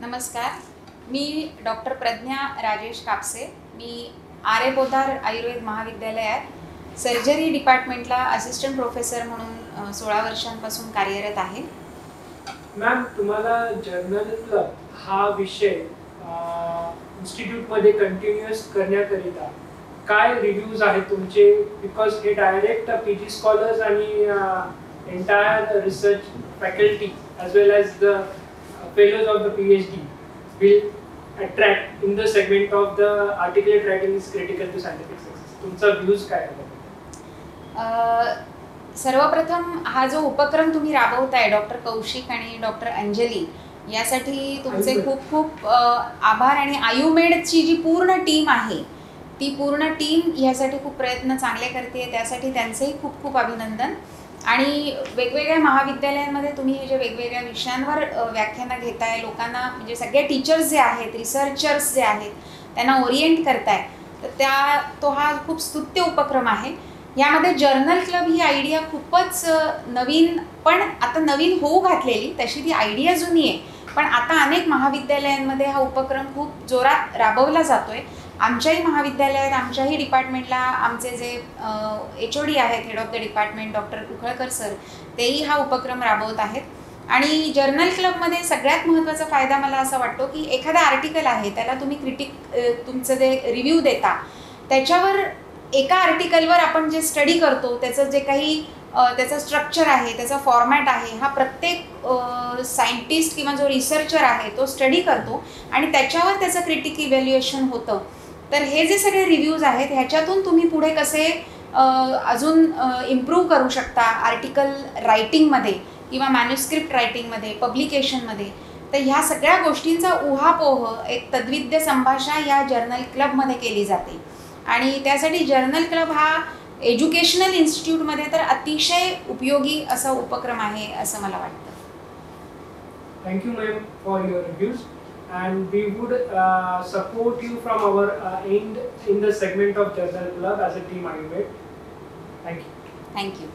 नमस्कार, मी डॉक्टर प्रज्ञा राजेश कापसे. मी आर्य पोद्दार आयुर्वेद महाविद्यालयात सर्जरी डिपार्टमेंटला असिस्टंट प्रोफेसर म्हणून 16 वर्षांपासून कार्यरत आहे. मॅम, तुम्हाला जर्नल क्लब हा विषय इन्स्टिट्यूटमध्ये कंटिन्यूअस करण्याकरिता काय रिव्ह्यूज आहेत तुमचे? बिकॉज हे डायरेक्ट पीजी स्कॉलर्स आणि entire research faculty as well as the fellows of the PhD will attract in the segment of the articulate writing is critical to scientific success. तुमचा views काय आहे? सर्वप्रथम हा जो उपक्रम तुम्ही राबवताय डॉक्टर कौशिक आणि डॉक्टर अंजली, यासाठी तुमचे खूप खूप आभार. आणि आयुमेडची जी पूर्ण टीम आहे ती पूर्ण टीम यासाठी खूप प्रयत्न चांगले करते, त्यासाठी त्यांचेही खूप खूप अभिनंदन. आणि वेगवेगळ्या महाविद्यालयांमध्ये तुम्ही हे जे वेगवेगळ्या विषयांवर व्याख्यानं घेताय, लोकांना म्हणजे सगळे टीचर्स जे आहेत, रिसर्चर्स जे आहेत, त्यांना ओरिएंट करताय, तर तो हा खूप स्तुत्य उपक्रम आहे. यामध्ये जर्नल क्लब ही आयडिया खूपच नवीन, पण आता नवीन होऊ घातलेली, तशी ती आयडिया जुनी आहे. पण आता अनेक महाविद्यालयांमध्ये हा उपक्रम खूप जोरात राबवला जातो आहे. आमच्याही महाविद्यालयात, आमच्याही डिपार्टमेंटला आमचे जे HOD आहेत, head of the department doctor Kukalkar sir, तेही हा उपक्रम राबवत आहेत. आणि जर्नल क्लबमध्ये सगळ्यात महत्त्वाचा फायदा मला असा वाटतो की एखादा आर्टिकल आहे, त्याला तुम्ही तुमचं जे रिव्ह्यू देता, त्याच्यावर एका आर्टिकलवर आपण जे स्टडी करतो, त्याचं जे काही त्याचं स्ट्रक्चर आहे, त्याचा फॉर्मॅट आहे, हा प्रत्येक सायंटिस्ट किंवा जो रिसर्चर आहे तो स्टडी करतो आणि त्याच्यावर त्याचं क्रिटिक इव्हॅल्युएशन होतं. तर हे जे सगळे रिव्ह्यूज आहेत, ह्याच्यातून तुम्ही पुढे कसे अजून इम्प्रूव्ह करू शकता आर्टिकल रायटिंगमध्ये किंवा मॅन्युस्क्रिप्ट रायटिंगमध्ये, पब्लिकेशनमध्ये, तर ह्या सगळ्या गोष्टींचा उहापोह एक तद्विद्य संभाषा या जर्नल क्लबमध्ये केली जाते. आणि त्यासाठी जर्नल क्लब हा एज्युकेशनल इन्स्टिट्यूटमध्ये तर अतिशय उपयोगी असा उपक्रम आहे असं मला वाटतं. Thank you ma'am for your reviews. And we would support you from our end in the segment of Journal Club as a team Ayurved. Thank you. Thank you.